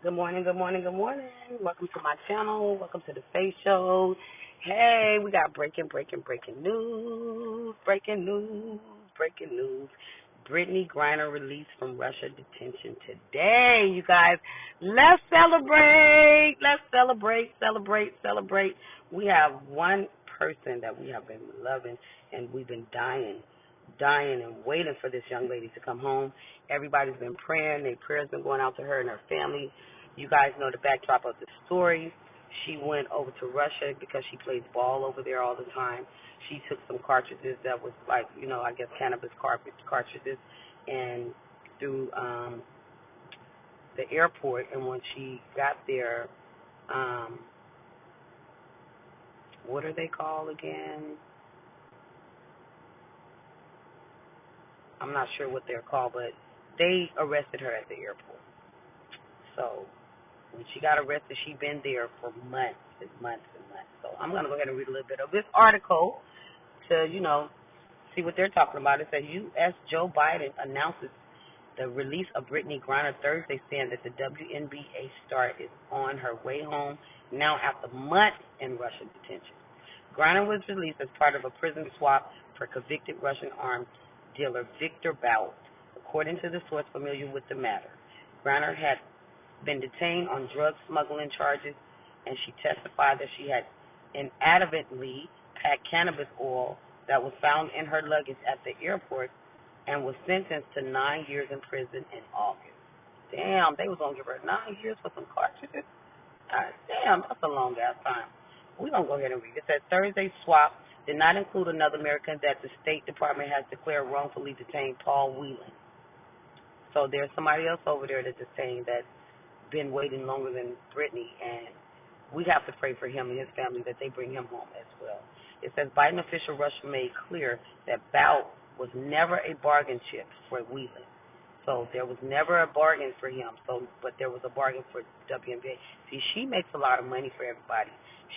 Good morning, good morning, good morning. Welcome to my channel. Welcome to the Face Show. Hey, we got breaking news. Breaking news, breaking news. Brittney Griner released from Russia detention today, you guys. Let's celebrate. Let's celebrate. We have one person that we have been loving and we've been dying and waiting for this young lady to come home. Everybody's been praying. Their prayers been going out to her and her family. You guys know the backdrop of the story. She went over to Russia because she plays ball over there all the time. She took some cartridges that was like, I guess cannabis cartridges, and through the airport. And when she got there, um, what are they called again? I'm not sure what they're called, but they arrested her at the airport. So when she got arrested, she'd been there for months and months and months. So I'm going to go ahead and read a little bit of this article to, see what they're talking about. It says U.S. Joe Biden announces the release of Brittney Griner Thursday, saying that the WNBA star is on her way home now after months in Russian detention. Griner was released as part of a prison swap for convicted Russian arms dealer Victor Bout, according to the source familiar with the matter. Griner had been detained on drug smuggling charges, and she testified that she had inadvertently packed cannabis oil that was found in her luggage at the airport and was sentenced to 9 years in prison in August. Damn, they was going to give her 9 years for some cartridges? God damn, that's a long-ass time. We're going to go ahead and read it. It says Thursday's swap did not include another American that the State Department has declared wrongfully detained, Paul Whelan. So there's somebody else over there that's detained that's been waiting longer than Brittney, and we have to pray for him and his family that they bring him home as well. It says Biden official Russia made clear that Bout was never a bargain chip for Whelan. So there was never a bargain for him. But there was a bargain for WNBA. See, she makes a lot of money for everybody.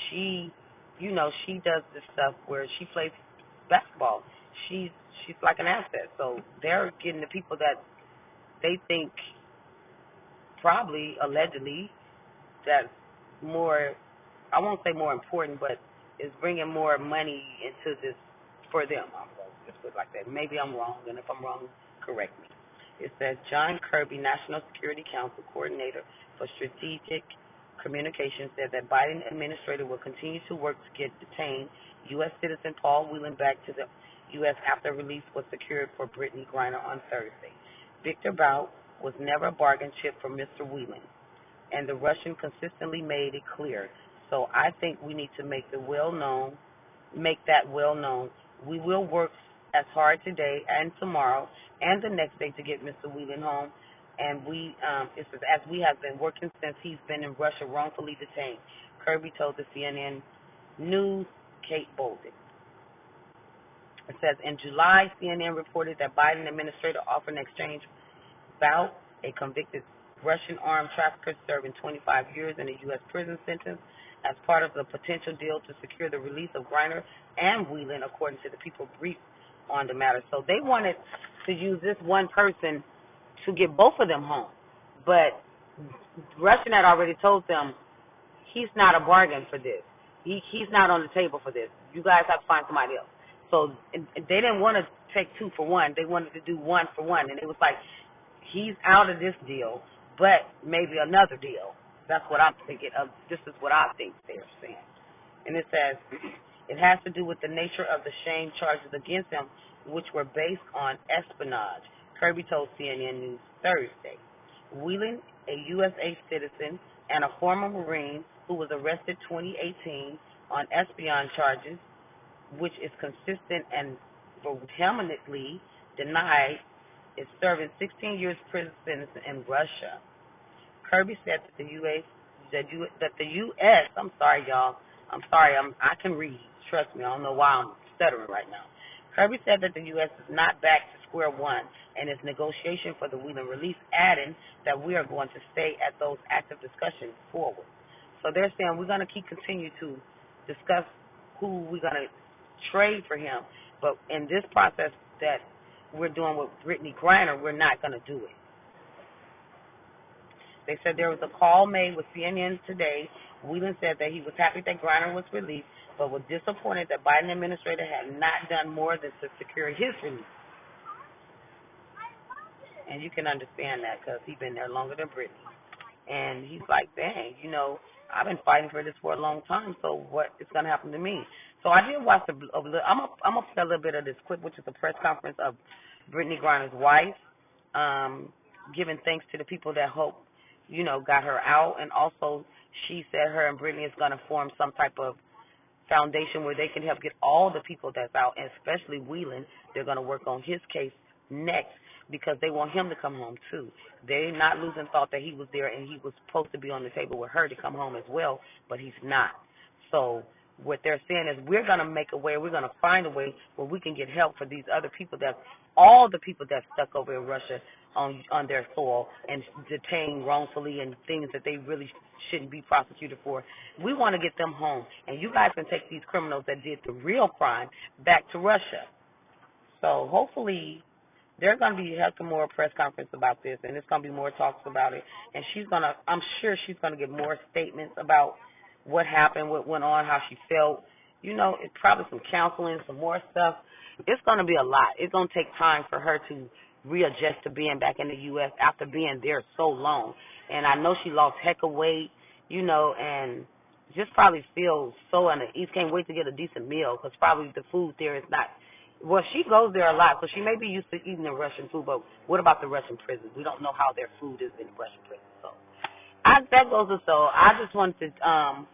She, she does this stuff where she plays basketball. She's like an asset. So they're getting the people that they think probably allegedly that's more, I won't say more important, but is bringing more money into this for them. I'm going to just put it like that. Maybe I'm wrong, and if I'm wrong, correct me. It says John Kirby, National Security Council Coordinator for Strategic Communications, said that Biden administrator will continue to work to get detained U.S. citizen Paul Whelan back to the U.S. after release was secured for Brittney Griner on Thursday. Victor Bout was never a bargain chip for Mr. Whelan, and the Russian consistently made it clear. So I think we need to make that well known. We will work as hard today and tomorrow and the next day to get Mr. Whelan home. And it says, as we have been working since he's been in Russia wrongfully detained, Kirby told the CNN News Kate Bolden. It says, in July, CNN reported that Biden administrator offered an exchange Bout, a convicted Russian armed trafficker serving 25 years in a U.S. prison sentence, as part of the potential deal to secure the release of Griner and Whelan, according to the people briefed on the matter. So they wanted to use this one person to get both of them home. But Russian had already told them he's not a bargain for this. He's not on the table for this. You guys have to find somebody else. So they didn't want to take 2 for 1. They wanted to do 1 for 1. And it was like, he's out of this deal, but maybe another deal. That's what I'm thinking of. This is what I think they're saying. And it says, it has to do with the nature of the shame charges against him, which were based on espionage, Kirby told CNN News Thursday. Whelan, a USA citizen and a former Marine who was arrested 2018 on espionage charges, which is consistent and vehemently denied, is serving 16 years prison sentence in Russia. Kirby said that the U.S. I'm sorry, y'all. I can read. Trust me. I don't know why I'm stuttering right now. Kirby said that the U.S. is not back to square one in its negotiation for the Whelan release, adding that we are going to stay at those active discussions forward. So they're saying we're going to continue to discuss who we're going to trade for him, but in this process that we're doing with Brittney Griner, we're not going to do it. They said there was a call made with CNN today. Whelan said that he was happy that Griner was released, but was disappointed that Biden administrator had not done more than to secure his release. And you can understand that because he's been there longer than Brittney. And he's like, dang, I've been fighting for this for a long time, so what is going to happen to me? So I did watch I'm going to play a little bit of this clip, which is a press conference of Brittney Griner's wife, giving thanks to the people that got her out. And also she said her and Brittney is going to form some type of foundation where they can help get all the people that's out, and especially Whelan. They're going to work on his case next because they want him to come home too. They're not losing thought that he was there and he was supposed to be on the table with her to come home as well, but he's not. So what they're saying is we're going to make a way, we're going to find a way where we can get help for these other people, all the people that's stuck over in Russia on their soil and detained wrongfully and things that they really shouldn't be prosecuted for. We want to get them home, and you guys can take these criminals that did the real crime back to Russia. So hopefully there's going to be some more press conference about this, and there's going to be more talks about it. And I'm sure she's going to get more statements about what happened, what went on, how she felt. It's probably some counseling, some more stuff. It's going to be a lot. It's going to take time for her to readjust to being back in the U.S. after being there so long. And I know she lost heck of weight, and just probably feels so uneasy. Can't wait to get a decent meal because probably the food there is not. Well, she goes there a lot, so she may be used to eating the Russian food, but what about the Russian prisons? We don't know how their food is in Russian prisons. So that goes to so. I just wanted to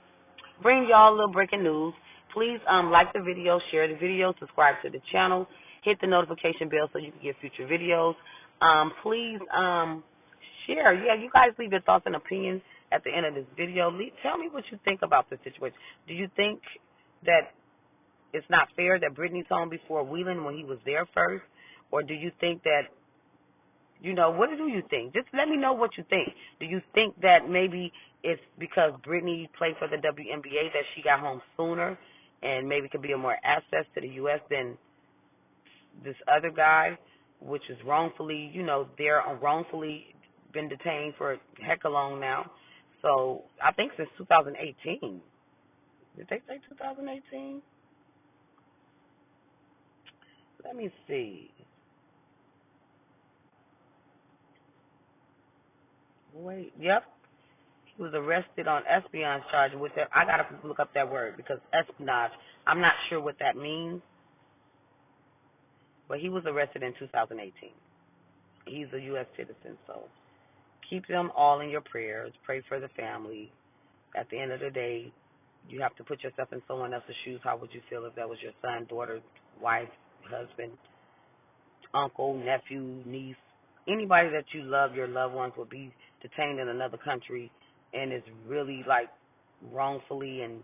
bring y'all a little breaking news. Please like the video, share the video, subscribe to the channel, hit the notification bell so you can get future videos. Please share. Yeah, you guys leave your thoughts and opinions at the end of this video. Tell me what you think about the situation. Do you think that it's not fair that Brittney's home before Whelan when he was there first? Or do you think that, what do you think? Just let me know what you think. Do you think that maybe it's because Brittney played for the WNBA that she got home sooner and maybe could be a more access to the U.S. than this other guy, which is wrongfully, they're wrongfully been detained for a heck of long now. So I think since 2018. Did they say 2018? Let me see. Wait, yep. He was arrested on espionage charge with that. I got to look up that word because espionage, I'm not sure what that means. But he was arrested in 2018. He's a U.S. citizen, so keep them all in your prayers. Pray for the family. At the end of the day, you have to put yourself in someone else's shoes. How would you feel if that was your son, daughter, wife, husband, uncle, nephew, niece, anybody that you love, your loved ones will be detained in another country and is really like wrongfully and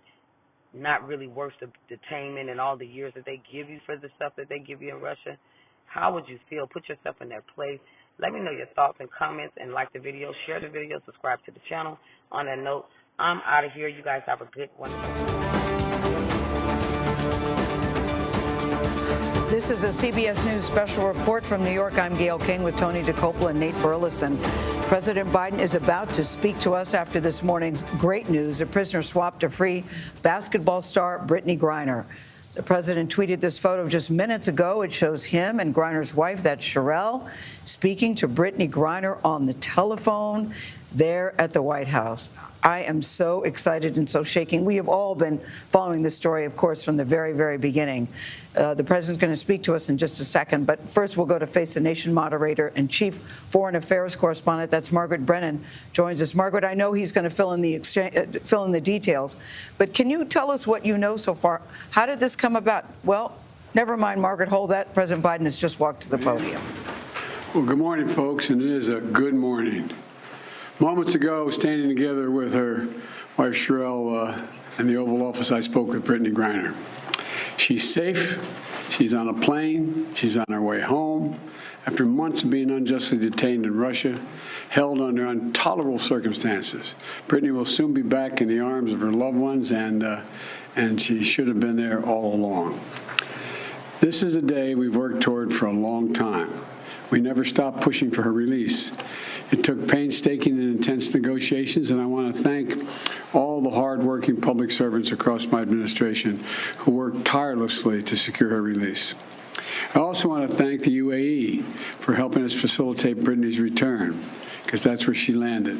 not really worth the detainment and all the years that they give you for the stuff that they give you in Russia. How would you feel? Put yourself in their place. Let me know your thoughts and comments and like the video, share the video, subscribe to the channel. On that note, I'm out of here. You guys have a good one. This is a CBS News special report from New York. I'm Gail King with Tony DeCoppola and Nate Burleson. President Biden is about to speak to us after this morning's great news. A prisoner swapped to free basketball star Brittney Griner. The president tweeted this photo just minutes ago. It shows him and Griner's wife, that's Sherelle, speaking to Brittney Griner on the telephone there at the White House. I am so excited and so shaking. We have all been following this story, of course, from the very, very beginning. The president's going to speak to us in just a second. But first, we'll go to Face the Nation moderator and chief foreign affairs correspondent. That's Margaret Brennan joins us. Margaret, I know he's going to fill in the details. But can you tell us what you know so far? How did this come about? Well, never mind, Margaret, hold that. President Biden has just walked to the podium. Well, good morning, folks, and it is a good morning. Moments ago, standing together with her wife, Sherelle, in the Oval Office, I spoke with Brittney Griner. She's safe. She's on a plane. She's on her way home. After months of being unjustly detained in Russia, held under intolerable circumstances, Brittney will soon be back in the arms of her loved ones, and she should have been there all along. This is a day we've worked toward for a long time. We never stopped pushing for her release. It took painstaking and intense negotiations, and I want to thank all the hardworking public servants across my administration who worked tirelessly to secure her release. I also want to thank the UAE for helping us facilitate Brittney's return, because that's where she landed.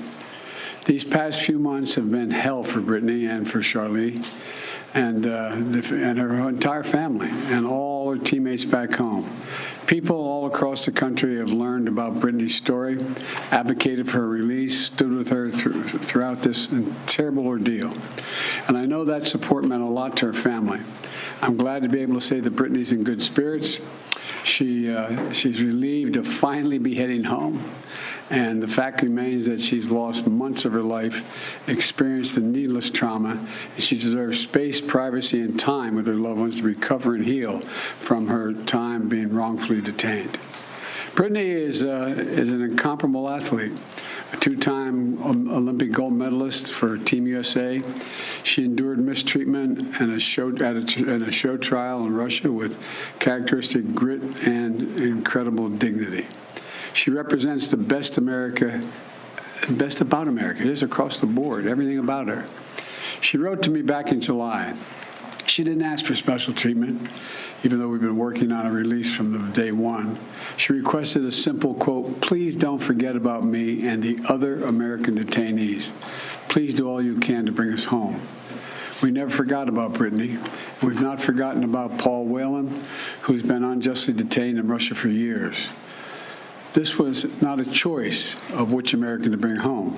These past few months have been hell for Brittney and for Charlie and her entire family and all her teammates back home. People all across the country have learned about Brittney's story, advocated for her release, stood with her throughout this terrible ordeal. And I know that support meant a lot to her family. I'm glad to be able to say that Brittney's in good spirits. She's relieved to finally be heading home. And the fact remains that she's lost months of her life, experienced a needless trauma, and she deserves space, privacy, and time with her loved ones to recover and heal from her time being wrongfully detained. Brittney is an incomparable athlete, a two-time Olympic gold medalist for Team USA. She endured mistreatment and a show trial in Russia with characteristic grit and incredible dignity. She represents the best about America, just across the board, everything about her. She wrote to me back in July. She didn't ask for special treatment, even though we've been working on a release from the day one. She requested a simple quote, "Please don't forget about me and the other American detainees. Please do all you can to bring us home." We never forgot about Brittney. We've not forgotten about Paul Whelan, who's been unjustly detained in Russia for years. This was not a choice of which American to bring home.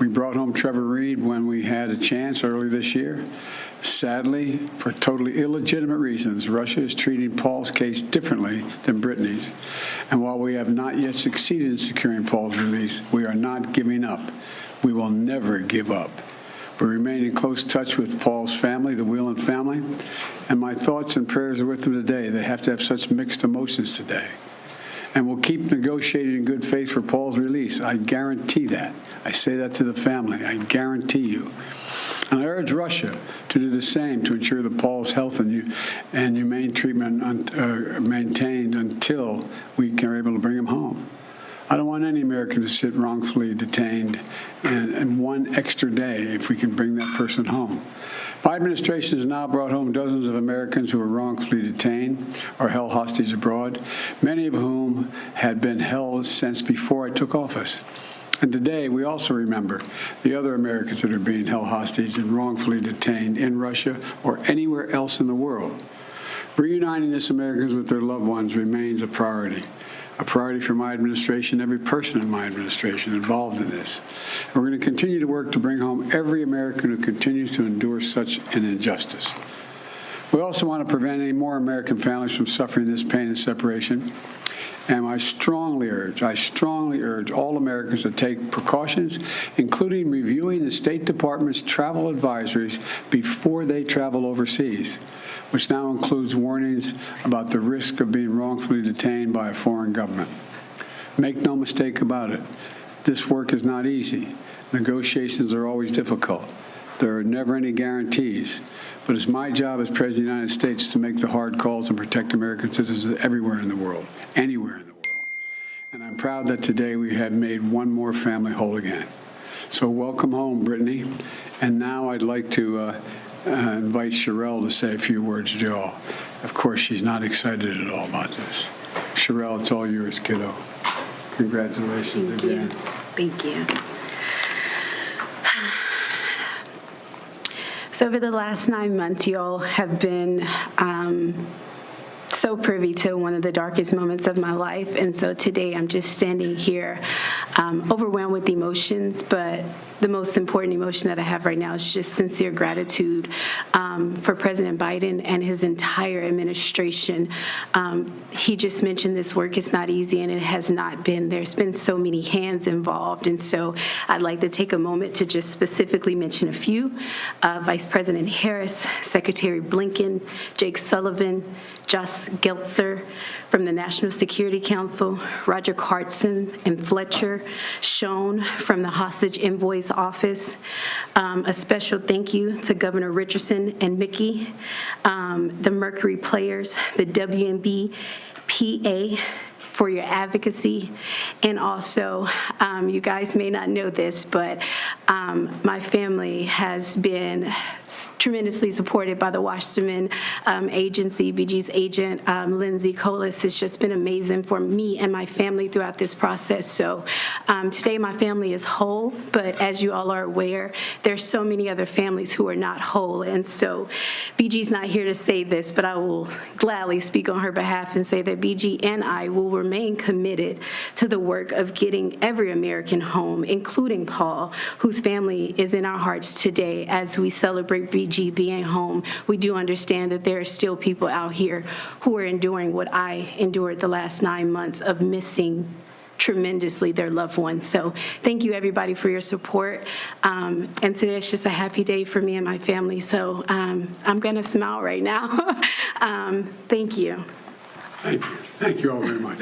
We brought home Trevor Reed when we had a chance early this year. Sadly, for totally illegitimate reasons, Russia is treating Paul's case differently than Brittney's. And while we have not yet succeeded in securing Paul's release, we are not giving up. We will never give up. We remain in close touch with Paul's family, the Whelan family, and my thoughts and prayers are with them today. They have to have such mixed emotions today. And we'll keep negotiating in good faith for Paul's release. I guarantee that. I say that to the family. I guarantee you. And I urge Russia to do the same to ensure that Paul's health and humane treatment maintained until we are able to bring him home. I don't want any American to sit wrongfully detained and one extra day if we can bring that person home. My administration has now brought home dozens of Americans who were wrongfully detained or held hostage abroad, many of whom had been held since before I took office. And today, we also remember the other Americans that are being held hostage and wrongfully detained in Russia or anywhere else in the world. Reuniting these Americans with their loved ones remains a priority for my administration, every person in my administration involved in this. And we're going to continue to work to bring home every American who continues to endure such an injustice. We also want to prevent any more American families from suffering this pain and separation. And I strongly urge all Americans to take precautions, including reviewing the State Department's travel advisories before they travel overseas, which now includes warnings about the risk of being wrongfully detained by a foreign government. Make no mistake about it. This work is not easy. Negotiations are always difficult. There are never any guarantees. But it's my job as President of the United States to make the hard calls and protect American citizens everywhere in the world, anywhere in the world. And I'm proud that today we have made one more family whole again. So welcome home, Brittney. And now I'd like to invite Sherelle to say a few words to you all. Of course, she's not excited at all about this. Sherelle, it's all yours, kiddo. Congratulations again. Thank you. So over the last 9 months, you all have been so privy to one of the darkest moments of my life. And so today I'm just standing here overwhelmed with emotions, but the most important emotion that I have right now is just sincere gratitude for President Biden and his entire administration. He just mentioned this work is not easy, and it has not been. There's been so many hands involved, and so I'd like to take a moment to just specifically mention a few. Vice President Harris, Secretary Blinken, Jake Sullivan, Josh Geltzer from the National Security Council, Roger Carson and Fletcher, Schoen from the Hostage Envoy's Office. A special thank you to Governor Richardson and Mickey, the Mercury Players, the WNBPA, for your advocacy. And also, you guys may not know this, but my family has been tremendously supported by the Wasserman agency. BG's agent, Lindsay Colas, has just been amazing for me and my family throughout this process. So today my family is whole, but as you all are aware, there's so many other families who are not whole. And so BG's not here to say this, but I will gladly speak on her behalf and say that BG and I will remain committed to the work of getting every American home, including Paul, whose family is in our hearts today as we celebrate BG being home. We do understand that there are still people out here who are enduring what I endured the last 9 months of missing tremendously their loved ones. So thank you, everybody, for your support. And today is just a happy day for me and my family. So I'm going to smile right now. Thank you. Thank you. Thank you all very much.